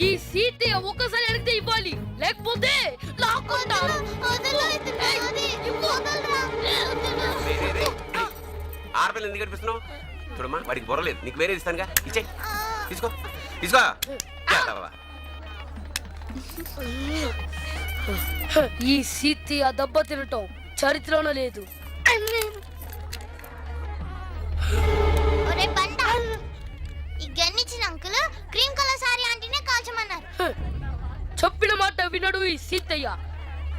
ఈ సీతయ్య ఒక్కసారి అడిగితే ఇవ్వాలి, లేకపోతే లాక్కుంటా. ఆడపిల్లలు ఎందుకు కనిపిస్తున్నావు? చూడమ్మా, వాడికి బుర్రలేదు, నీకు వేరే ఇస్తానుగా, ఇచ్చే. తీసుకో తీసుకో. ఈ సీతయ్య దెబ్బ తినటం చరిత్రలో లేదు. అంకుల్ క్రీమ్ కలర్ సారీ అంటేనే కాల్చమన్నారు. చెప్పిన మాట వినడు ఈ సీతయ్య.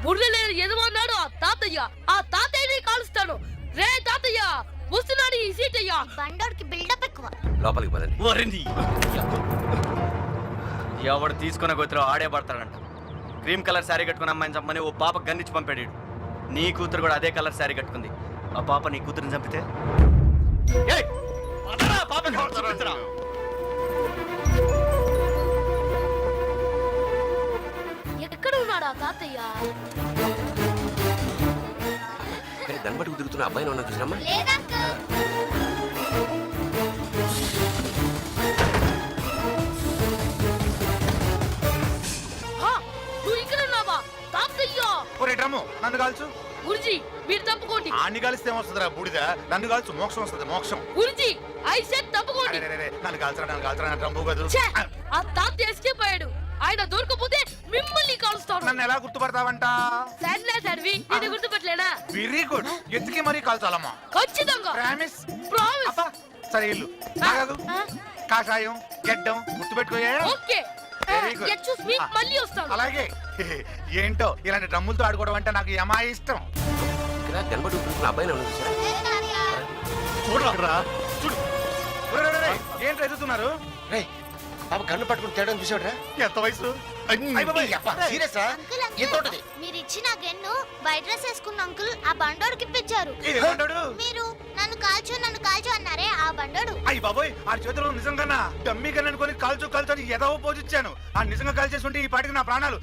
బుర్రలేరు ఎదవన్నాడు ఆ తాతయ్య. ఆ తాతయ్యని కాలుస్తాను. రే తాతయ్య, వస్తున్నాడు ఈ సీతయ్య. బండోడికి బిల్డప్ ఎక్కువ. లోపలికి పదండి. ఎవడు తీసుకున్న గోత్రం ఆడే పడతాడంట. క్రీమ్ కలర్ శారీ కట్టుకున్న అమ్మాయిని చంపని ఓ పాప గన్నిచ్చి పంపాడు. నీ కూతురు కూడా అదే కలర్ శారీ కట్టుకుంది. ఆ పాప నీ కూతురుని చంపితే ఎక్కడ ఉన్నాడు ఆ తాతయ్య? దాన్ని బట్టి తిరుగుతున్న అబ్బాయిని ఉన్నా చూసినమ్మా. నువ్వు ఇక్కడ ఉన్నావా తాతయ్య? నన్ను కాల్చు. గురుజీ మీరు తప్పుకోండి. ఆన్ని కాలిస్తే ఏమొస్తుందిరా బూడిద? నన్ను కాల్చు, మోక్షం వస్తుంది, మోక్షం. గురుజీ ఐ సెడ్ తప్పుకోండి. నన్ను కాల్చరా డ్రమ్ము కాదు. ఆ తాతయ్య ఎస్కేప్ అయ్యాడు. ఆయన దొరకపోతే మిమ్మల్ని కాలుస్తాడు. నన్ను ఎలా గుర్తుపడతావంట? సర్లే సర్వి, నేను గుర్తుపట్టలేనా? Very good. ఎత్తుకి మరీ కాల్చాలమ్మా. ఖచ్చితంగా. ప్రామిస్. ప్రామిస్. సరే ఇల్లు కాషాయం గెడ్డం గుర్తుపెట్టుకోయా? ఓకే. ఎక్స్క్యూజ్ మీ, మళ్ళీ వస్తాను. అలాగే. ఏంటో ఇలాంటి డ్రమ్ములతో ఆడుకోవడం అంటే నాకు యమా ఇష్టం. దాన్ని బట్టి తిరుగుతున్న అబ్బాయిని ఉన్నా చూసారా? చూడు. ఏంటి ఎదుగుతున్నారు? పాప కన్ను పట్టుకుని తేడం చూసాడురా? ఎంత వయసు? మీరు ఇచ్చిన గెన్ను వైట్ డ్రెస్ వేసుకున్న అంకుల్ ఆ బండోడికి ఇప్పించారు. మీరు నన్ను కాల్చు అన్నారే ఆ బండోడు. అయ్యి బాబోయ్, ఆ చేతిలో నిజంగా డమ్మీ గన్ అనుకొని కాల్చు అని ఎదవ పోజిచ్చాను. ఆ నిజంగా కాల్చేస్తుంటే ఈ పాటికి నా ప్రాణాలు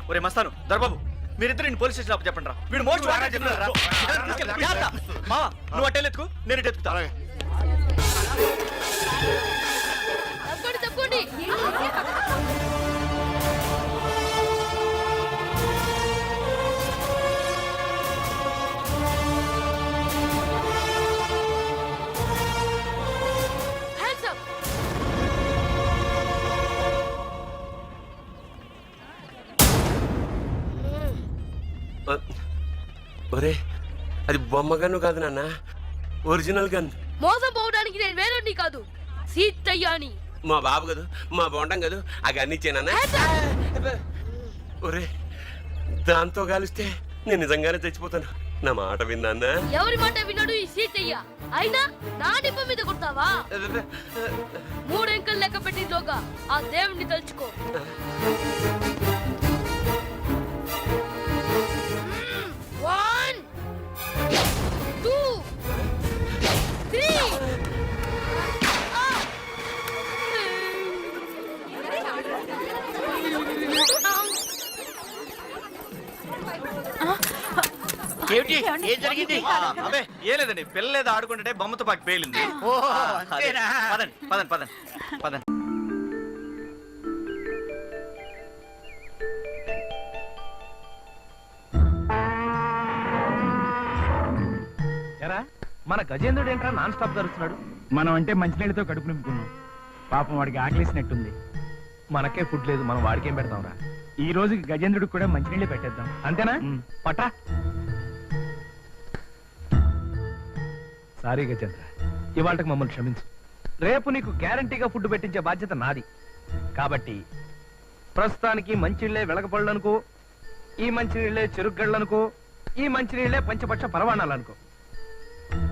ఒరే మస్తాను దర్బాబు, మీరిద్దరు పోలీస్ స్టేషన్ చెప్పండి రా. వీడు మోస్ట్ నువ్వు అట్టేలెత్తుకు, నేను ఎత్తుకుతా. తప్పండి. ఒరే, అది బొమ్మ గన్ను కాదు నాన్న, ఒరిజినల్ గన్. మోసం పోవడానికి నేను వేరే కాదు, సీతయ్య అని. మా బాబు కదూ, మా బొండం కదూ, ఆ గన్ ఇచ్చానన్నా. ఒరే, దాంతో కాలిస్తే నేను నిజంగానే చచ్చిపోతాను. నా మాట విన్నా? ఎవరి మాట విన్నాడు ఈ సీతయ్య? అయినా నా నిప్ప మీద కొడతావా? 3 అంకెలు లెక్క పెట్టిలోగా ఆ దేవుణ్ణి తలుచుకో. అబే ఏ లేదండి, పిల్లలేదో ఆడుకుంటే బొమ్మతో పాకి పేలింది. పదండి పదండి పదండి పదండి. మన గజేంద్రుడు ఏంట్రా నాన్ స్టాప్ జరుగుతున్నాడు? మనం అంటే మంచినీళ్ళతో కడుపు నింపుకున్నాం. పాపం వాడికి ఆకలేసినట్టుంది. మనకే ఫుడ్ లేదు, మనం వాడికేం పెడతాం రా. ఈ రోజుకి గజేంద్రుడికి కూడా మంచినీళ్ళే పెట్టేద్దాం, అంతేనా? పట్టా. సారీ గజేంద్ర, ఇవాళకి మమ్మల్ని క్షమించు. రేపు నీకు గ్యారంటీగా ఫుడ్ పెట్టించే బాధ్యత నాది. కాబట్టి ప్రస్తుతానికి మంచినీళ్ళే వెలగపళ్ళనుకో, ఈ మంచినీళ్ళే చెరుగ్గళ్ళనుకో, ఈ మంచినీళ్ళే పంచపక్ష పరవాణాలనుకో.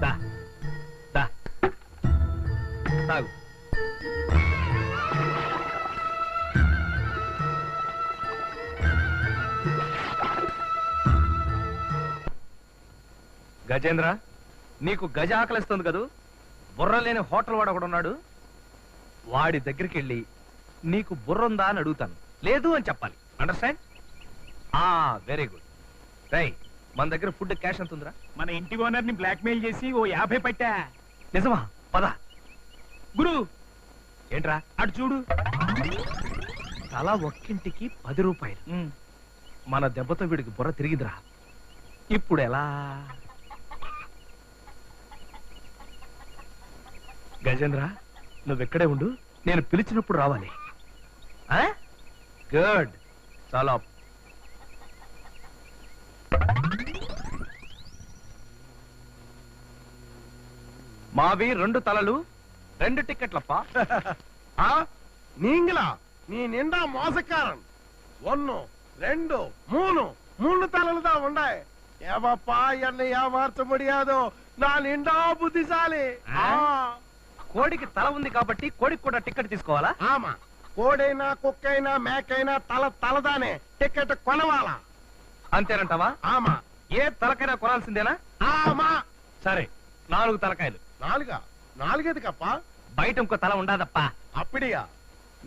దా దా తాగు. గజేంద్ర, నీకు గజ ఆకలిస్తుంది కదూ? బుర్ర లేని హోటల్ వాడు ఒకడున్నాడు. వాడి దగ్గరికి వెళ్ళి నీకు బుర్రుందా అని అడుగుతాను. లేదు అని చెప్పాలి. అండర్స్టాండ్? Very good. రై, మన దగ్గర ఫుడ్ క్యాష్ ఎంత ఉందిరా? మన ఇంటి ఓనర్ ని బ్లాక్ మెయిల్ చేసి ఓ 50 పట్టా. నిజమా? పద. గురు ఏంట్రా? అటు చూడు. తల ఒక్కింటికి 10 రూపాయలు. మన దెబ్బతో వీడికి బుర్ర తిరిగిదిరా. ఇప్పుడు ఎలా? గజేంద్ర, నువ్వెక్కడే ఉండు, నేను పిలిచినప్పుడు రావాలి. గుడ్. చాలా మావి 2 తలలు 2 టిక్కెట్లప్ప. நீங்களா? நீ நின்றா மோசக்காரன். 1 2 3 3 தலையில தான் உண்டாய். ஏவாப்பா என்னை ஏமாற்ற முடியாதோ, நான் நின்றா புத்திசாலி. కోడికి తల ఉంది కాబట్టి కోడికి కూడా టికెట్ తీసుకోవాలా? ఆమా, కోడైనా కుక్కైనా మేకైనా తల తలదానే టికెట్ కొనవాలా. అంతేనంటావా? ఆమా. ఏ తలకైనా కొనాల్సిందేనా? ఆమా. సరే, 4 తలకాయలు. 4 4 బయట ఇంకో తల ఉండదప్పా. అప్పుడియా?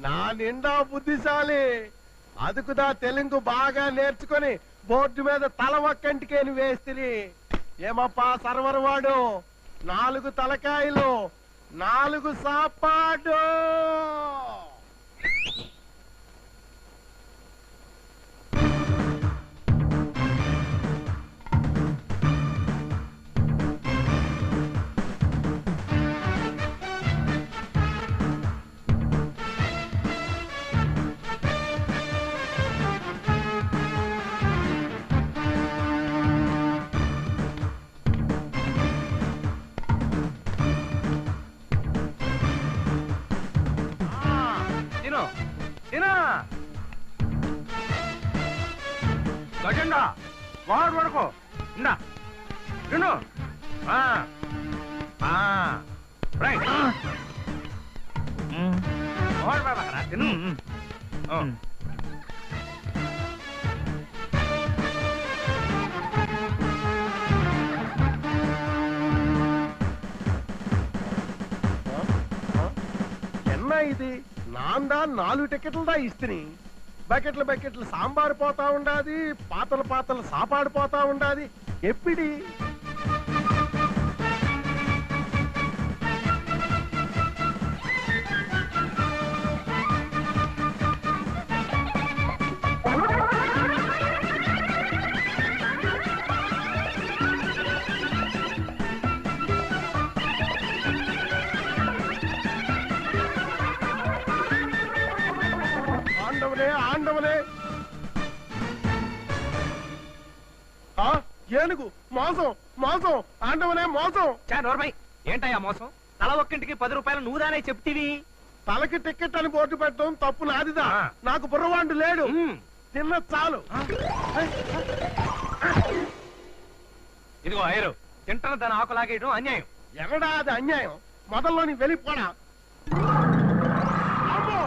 నా నిండా బుద్ధిశాలి. అదుకుదా తెలుగు బాగా నేర్చుకొని బోర్డు మీద తల ఒక్కంటికేని వేస్తిని. ఏమప్పా సర్వర్ వాడు, 4 తలకాయలు 4 సాపాడు. తిను తినా. గజెండా వాడు వరకు ఇందా తిను. రైట్ తిను. ఎన్నా ఇది? నాందా 4 టికెట్లు దా ఇస్తిని. బకెట్లు బకెట్లు సాంబారు పోతా ఉండాది, పాతలు పాతలు సాపాడు పోతా ఉండాది. ఎప్పిడి? ఆండవనే ఆండవనే. ఏనుగు మోసం మోసం, ఆండవనే మోసం. నోర్మై, ఏంటయ్యా మోసం? తల ఒక్కింటికి 10 రూపాయలు నువ్వుదానే చెప్తివి. తలకి టికెట్ అని బోర్డు పెట్టడం తప్పు నాదిదా. నాకు బుర్రవాండు లేడు. తిన్న చాలు. ఇదిగో ఐరు, తింటన దాని ఆకు లాగేయడం అన్యాయం. ఎక్కడా అది అన్యాయం? మొదల్లోని వెళ్ళిపోడా. అమ్మో!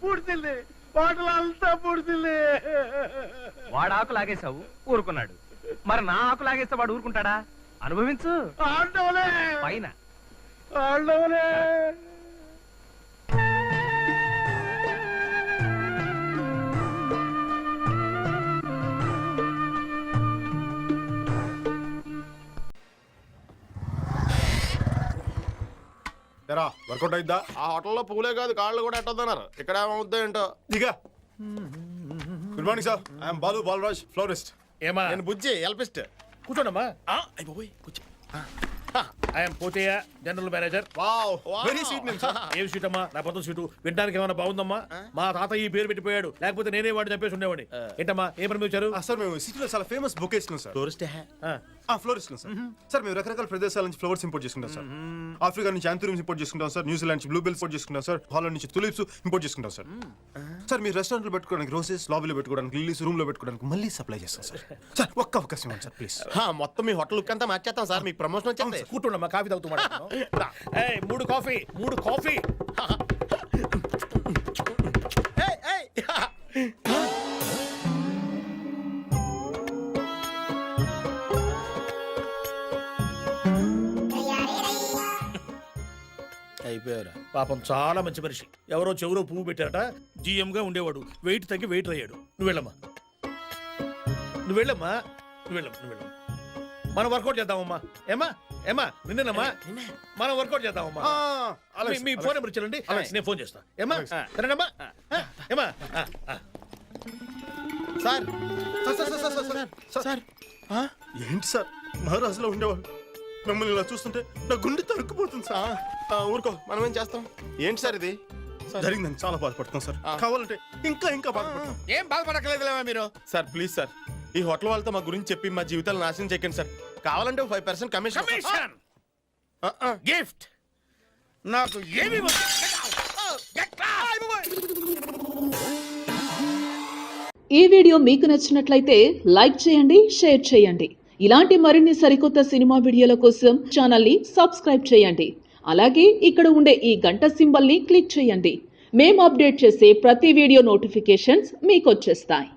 పుడితిల్లి హోటలంతా పుడితిల్లి. వాడు ఆకు లాగేశావు, ఊరుకున్నాడు. మరి నా ఆకు లాగేస్తే వాడు ఊరుకుంటాడా? అనుభవించు. ఆండవలే పైన ఆండవలే. వర్కౌట్ అయిద్దా? ఆ హోటల్లో పూలే కాదు కాళ్ళు కూడా ఎట్టొద్దన్నారు. ఇక్కడ ఏమవుద్దో ఏంటో. దిగా. Good morning sir, I'm Balu Balaraj, florist. ఏమా? నేను బుజ్జి, ఎల్పిస్ట్. కూర్చోండమ్మా. అయిపోయి కూర్చో. I'm Pothaiah, general manager. Wow, very sweet name sir. ఏం సీట్ అమ్మా? నా పొద్దు సీటు. వినడానికి ఏమైనా బాగుందమ్మా? మా తాత ఈ పేరు పెట్టిపోయాడు, లేకపోతే నేనే వాడిని చెప్పేసి ఉండేవాడి. ఏంటమ్మా, ఏ పని వచ్చారు? సార్ మేము సిటీలో చాలా famous bouquets sir. Tourist florist sir. Sir మేము రకరకాల ప్రదేశాల నుంచి ఫ్లవర్స్ ఇంపోర్ట్ చేసుకుంటాం సార్. ఆఫ్రికా నుంచి యాంథూరియంస్ ఇంపోర్ట్ చేసుకుంటాం సార్. న్యూజిలాండ్ నుంచి బ్లూబెల్స్ ఇంపోర్ట్ చేసుకుంటాం సార్. హాలండ్ నుంచి తులిప్స్ ఇంపోర్ట్ చేసుకుంటాం సార్. సార్ మీరు రెస్టారెంట్ లో పెట్టుకోవడానికి రోజెస్, లాబీలో పెట్టుకోవడానికి లిల్లీస్, రూమ్ లో పెట్టుకోవడానికి మళ్ళీ సప్లై చేస్తాం సార్. సార్ ఒక్క అవకాశం ఇవ్వండి సార్ ప్లీజ్. మొత్తం మీ హోటల్ లుక్ అంతా మార్చేస్తాం సార్. మీకు ప్రమోషన్ వచ్చేది. కూర్చోండమ్మా, కాఫీ తాగుతూ మాట్లాడుతున్నాం. 3 కాఫీ 3 కాఫీ. అయిపోయారా? పాపం చాలా మంచి మనిషి. ఎవరో చెవులో పువ్వు పెట్టారట. GM గా ఉండేవాడు, వెయిట్ తగ్గి వెయిట్ అయ్యాడు. నువ్వు వెళ్ళమ్మా. నువ్వు వెళ్ళమ్మా మనం వర్కౌట్ చేద్దామమ్మా. ఏమా ఏమా నిన్నేనమ్మా మనం వర్కౌట్ చేద్దామమ్మా. మీ ఫోన్ నెంబర్ ఇచ్చారండి, నేను ఫోన్ చేస్తా. ఏమా సరేనమ్మా. ఏమా సార్ ఏంటి సార్ మహారాజులో ఉండేవాళ్ళు మిమ్మల్ని ఇలా చూస్తుంటే నా గుండె తరుక్కుపోతుంది సార్. ఊరుకో, మనం ఏం చేస్తాం? ఏంటి సార్ ఇది? జరిగిందని చాలా బాధపడుతున్నాం సార్. కావాలంటే ఇంకా బాధపడతాం. ఏం బాధపడక్కర్లేదులేవా మీరు. సార్ ప్లీజ్ సార్, ఈ హోటల్ వాళ్ళతో మా గురించి చెప్పి మా జీవితాలు నాశనం చేయకండి సార్. కావాలంటే 5% కమిషన్. గిఫ్ట్ నాకు ఏమి ఈ వీడియో మీకు నచ్చినట్లయితే లైక్ చేయండి, షేర్ చేయండి. ఇలాంటి మరిన్ని సరికొత్త సినిమా వీడియోల కోసం ఛానల్ని సబ్స్క్రైబ్ చేయండి. అలాగే ఇక్కడ ఉండే ఈ గంట సింబల్ని క్లిక్ చేయండి. మేము అప్డేట్ చేసే ప్రతి వీడియో నోటిఫికేషన్స్ మీకు వచ్చేస్తాయి.